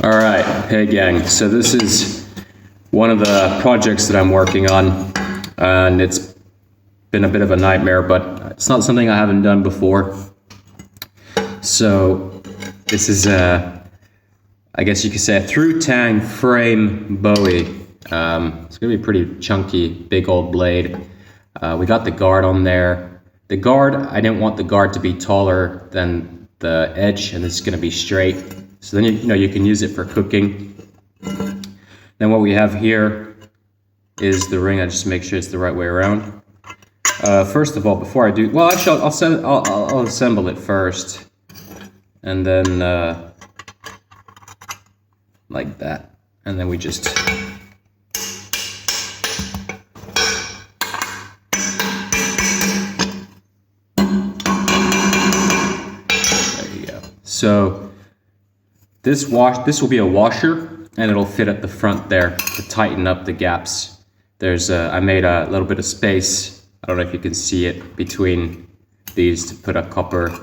All right, hey gang. So this is one of the projects that I'm working on, and it's been a bit of a nightmare, but it's not something I haven't done before. So this is I guess you could say a through tang frame Bowie. It's gonna be a pretty chunky, big old blade. We got the guard on there. The guard, I didn't want the guard to be taller than the edge, and it's gonna be straight. So then you can use it for cooking. Then what we have here is the ring. I just make sure it's the right way around. First of all, before I do, well, actually, I'll assemble it first, and then like that, and then we just. There you go. So. This will be a washer, and it'll fit at the front there to tighten up the gaps. I made a little bit of space. I don't know if you can see it between these to put a copper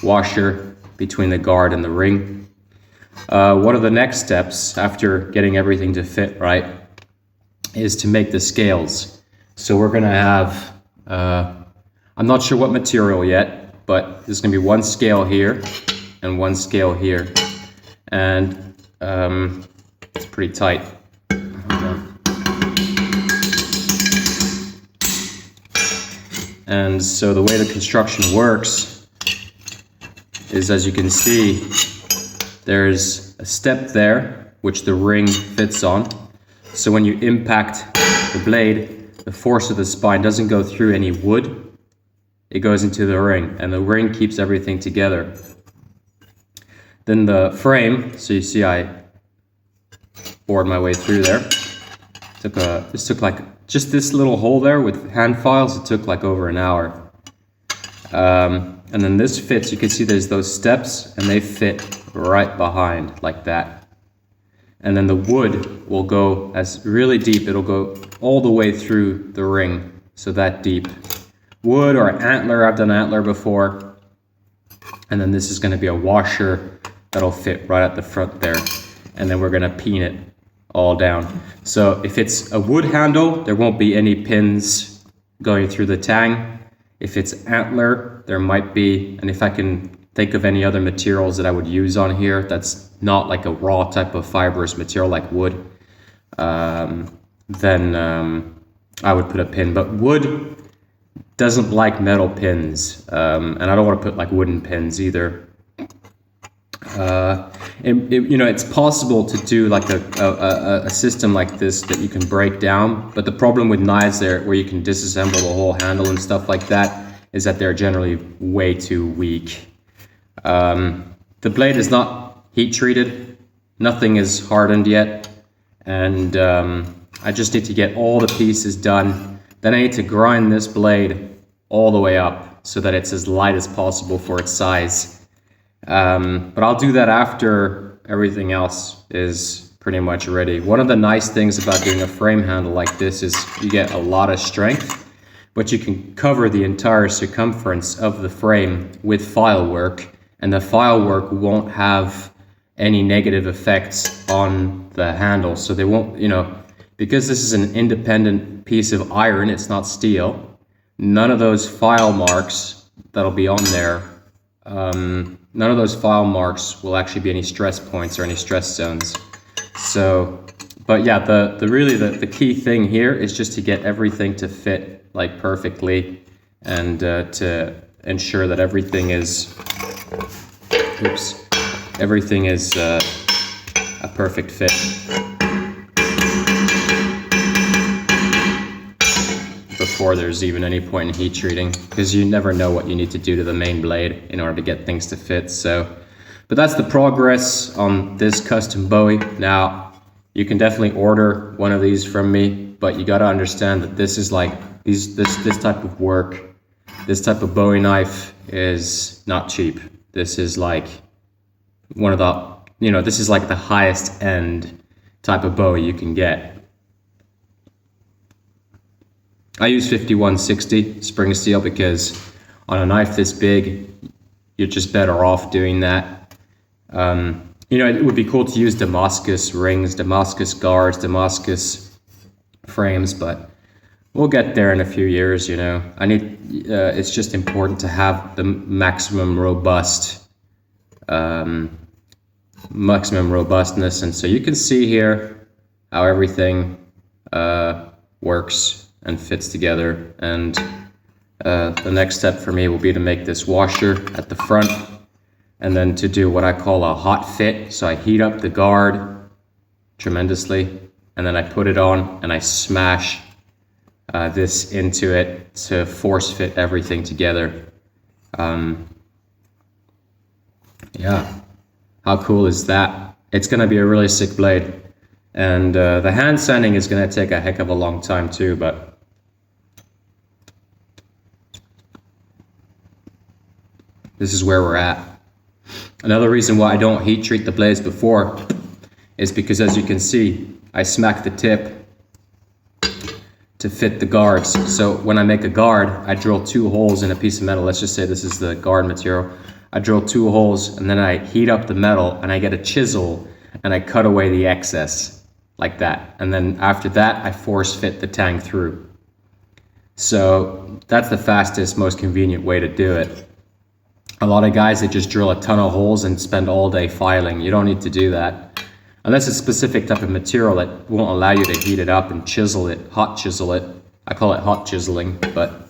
washer between the guard and the ring. One of the next steps after getting everything to fit right is to make the scales. So we're gonna have, I'm not sure what material yet, but there's gonna be one scale here and one scale here. And it's pretty tight. And so the way the construction works is, as you can see, there's a step there which the ring fits on. So when you impact the blade, the force of the spine doesn't go through any wood. It goes into the ring, and the ring keeps everything together. Then the frame, so you see I bored my way through there. This took like, just this little hole there with hand files, it took like over an hour. And then this fits, you can see there's those steps, and they fit right behind like that. And then the wood will go as really deep, it'll go all the way through the ring, so that deep. Wood or antler, I've done antler before. And then this is gonna be a washer that'll fit right at the front there, and then we're gonna pin it all down. So if it's a wood handle, there won't be any pins going through the tang. If it's antler, there might be, and if I can think of any other materials that I would use on here that's not like a raw type of fibrous material like wood, then I would put a pin. But wood doesn't like metal pins, and I don't want to put like wooden pins either. It's possible to do like a system like this that you can break down, but the problem with knives there, where you can disassemble the whole handle and stuff like that, is that they're generally way too weak. The blade is not heat treated, nothing is hardened yet, and I just need to get all the pieces done. Then I need to grind this blade all the way up so that it's as light as possible for its size. But I'll do that after everything else is pretty much ready. One of the nice things about doing a frame handle like this is you get a lot of strength, but you can cover the entire circumference of the frame with file work, and the file work won't have any negative effects on the handle. So they won't, because this is an independent piece of iron, it's not steel, none of those file marks that'll be on there, none of those file marks will actually be any stress points or any stress zones. So, but yeah, the key thing here is just to get everything to fit like perfectly, and to ensure that everything is a perfect fit. Before there's even any point in heat treating, because you never know what you need to do to the main blade in order to get things to fit. But that's the progress on this custom Bowie. Now, you can definitely order one of these from me, but you got to understand that this is like this type of work, this type of Bowie knife is not cheap. This is like one of the, this is like the highest end type of Bowie you can get. I use 5160 spring steel because on a knife this big, you're just better off doing that. You know, it would be cool to use Damascus rings, Damascus guards, Damascus frames, but we'll get there in a few years. You know, it's just important to have the maximum robustness. And so you can see here how everything works and fits together. And the next step for me will be to make this washer at the front, and then to do what I call a hot fit. So I heat up the guard tremendously, and then I put it on and I smash this into it to force fit everything together. Yeah, how cool is that? It's gonna be a really sick blade. And the hand sanding is gonna take a heck of a long time too, but this is where we're at. Another reason why I don't heat treat the blades before is because, as you can see, I smack the tip to fit the guards. So when I make a guard, I drill 2 holes in a piece of metal. Let's just say this is the guard material. I drill 2 holes, and then I heat up the metal, and I get a chisel, and I cut away the excess like that. And then after that, I force fit the tang through. So that's the fastest, most convenient way to do it. A lot of guys, they just drill a ton of holes and spend all day filing. You don't need to do that. Unless it's a specific type of material that won't allow you to heat it up and chisel it, hot chisel it. I call it hot chiseling, but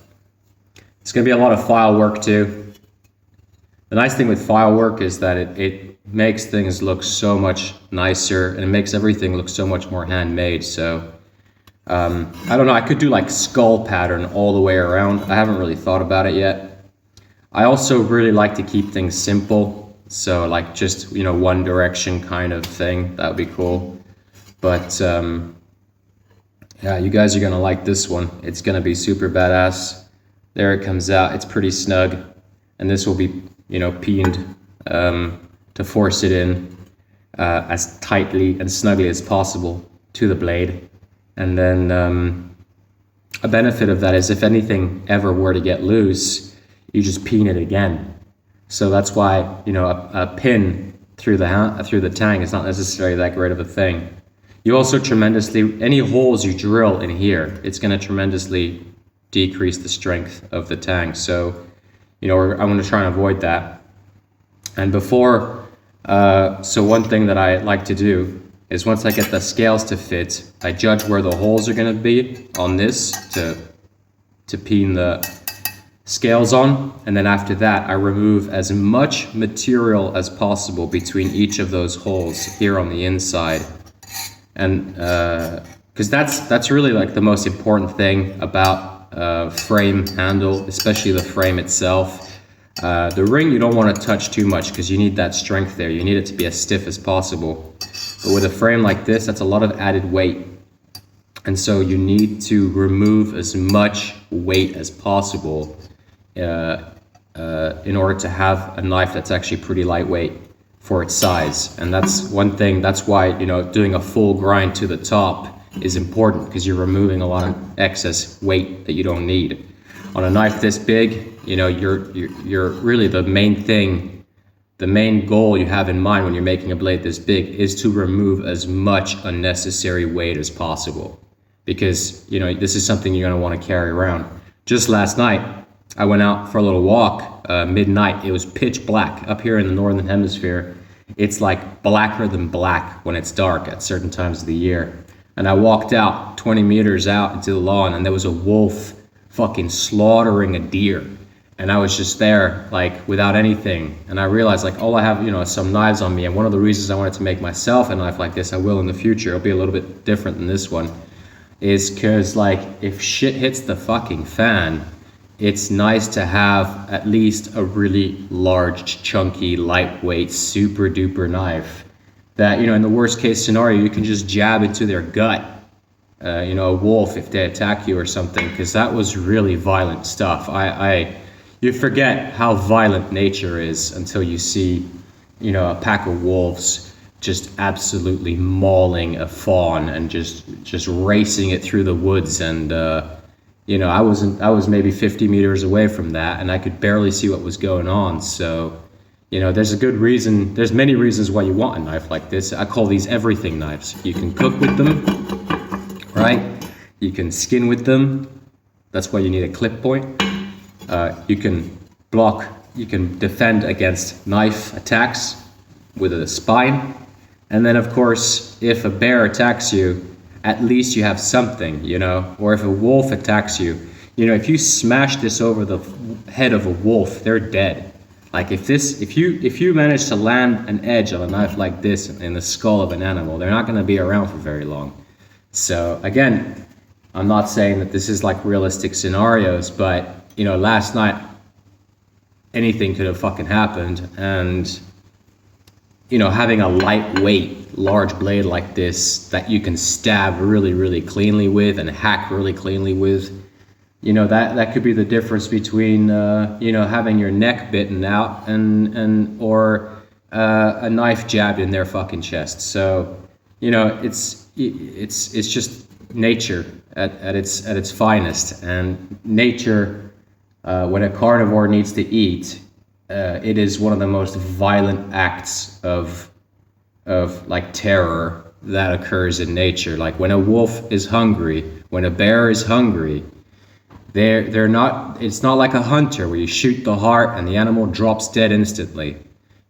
it's gonna be a lot of file work too. The nice thing with file work is that it makes things look so much nicer, and it makes everything look so much more handmade. So, I don't know, I could do like skull pattern all the way around. I haven't really thought about it yet. I also really like to keep things simple, so like just, you know, one direction kind of thing. That would be cool. But yeah, you guys are gonna like this one. It's gonna be super badass. There it comes out. It's pretty snug, and this will be, you know, peened to force it in as tightly and snugly as possible to the blade. And then a benefit of that is if anything ever were to get loose, you just peen it again. So that's why, you know, a pin through the tang is not necessarily that great of a thing. You also any holes you drill in here, it's going to tremendously decrease the strength of the tang. So, you know, I'm going to try and avoid that. And so one thing that I like to do is, once I get the scales to fit, I judge where the holes are going to be on this to peen the scales on, and then after that I remove as much material as possible between each of those holes here on the inside. And because that's really like the most important thing about frame handle, especially the frame itself. The ring you don't want to touch too much because you need that strength there. You need it to be as stiff as possible. But with a frame like this, that's a lot of added weight, and so you need to remove as much weight as possible in order to have a knife that's actually pretty lightweight for its size. And that's one thing, that's why, you know, doing a full grind to the top is important, because you're removing a lot of excess weight that you don't need. On a knife this big, you know, you're really the main goal you have in mind when you're making a blade this big is to remove as much unnecessary weight as possible, because, you know, this is something you're going to want to carry around. Just last night, I went out for a little walk, midnight. It was pitch black up here in the northern hemisphere. It's like blacker than black when it's dark at certain times of the year. And I walked out 20 meters out into the lawn, and there was a wolf fucking slaughtering a deer. And I was just there, like, without anything. And I realized, like, all I have, you know, is some knives on me. And one of the reasons I wanted to make myself a knife like this, I will in the future, it'll be a little bit different than this one, is because, like, if shit hits the fucking fan, it's nice to have at least a really large, chunky, lightweight, super duper knife that, you know, in the worst case scenario, you can just jab into their gut. You know, a wolf if they attack you or something, because that was really violent stuff. You forget how violent nature is until you see, you know, a pack of wolves just absolutely mauling a fawn and just racing it through the woods. And you know, I was maybe 50 meters away from that, and I could barely see what was going on. So, You know, there's a good reason, there's many reasons why you want a knife like this. I call these everything knives. You can cook with them, right? You can skin with them. That's why you need a clip point. You can block, you can defend against knife attacks with a spine. And then of course, if a bear attacks you, at least you have something, you know, or if a wolf attacks you, you know, if you smash this over the head of a wolf, they're dead. Like if you manage to land an edge on a knife like this in the skull of an animal, they're not going to be around for very long. So again, I'm not saying that this is like realistic scenarios, but you know, last night anything could have fucking happened, and you know, having a lightweight, large blade like this that you can stab really, really cleanly with and hack really cleanly with, you know, that could be the difference between you know, having your neck bitten out or a knife jabbed in their fucking chest. So you know, it's just nature at its finest. And nature, when a carnivore needs to eat, it is one of the most violent acts of like terror that occurs in nature. Like when a wolf is hungry, when a bear is hungry, they're not, it's not like a hunter where you shoot the heart and the animal drops dead instantly.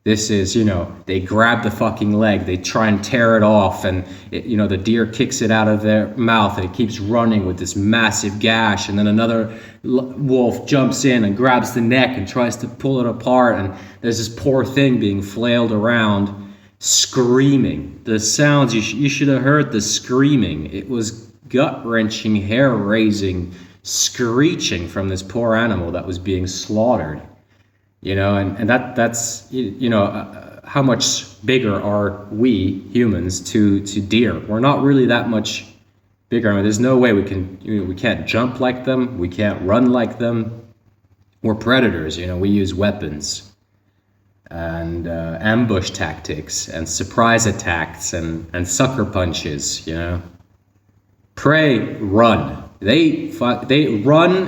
This is, you know, they grab the fucking leg, they try and tear it off, and it, you know, the deer kicks it out of their mouth and it keeps running with this massive gash, and then another wolf jumps in and grabs the neck and tries to pull it apart, and there's this poor thing being flailed around, screaming. The sounds, you should have heard the screaming. It was gut-wrenching, hair-raising screeching from this poor animal that was being slaughtered. You know, and that's, you know, how much bigger are we humans to deer? We're not really that much bigger. I mean, there's no way we can't jump like them. We can't run like them. We're predators. You know, we use weapons and ambush tactics and surprise attacks and sucker punches. You know, prey run. They run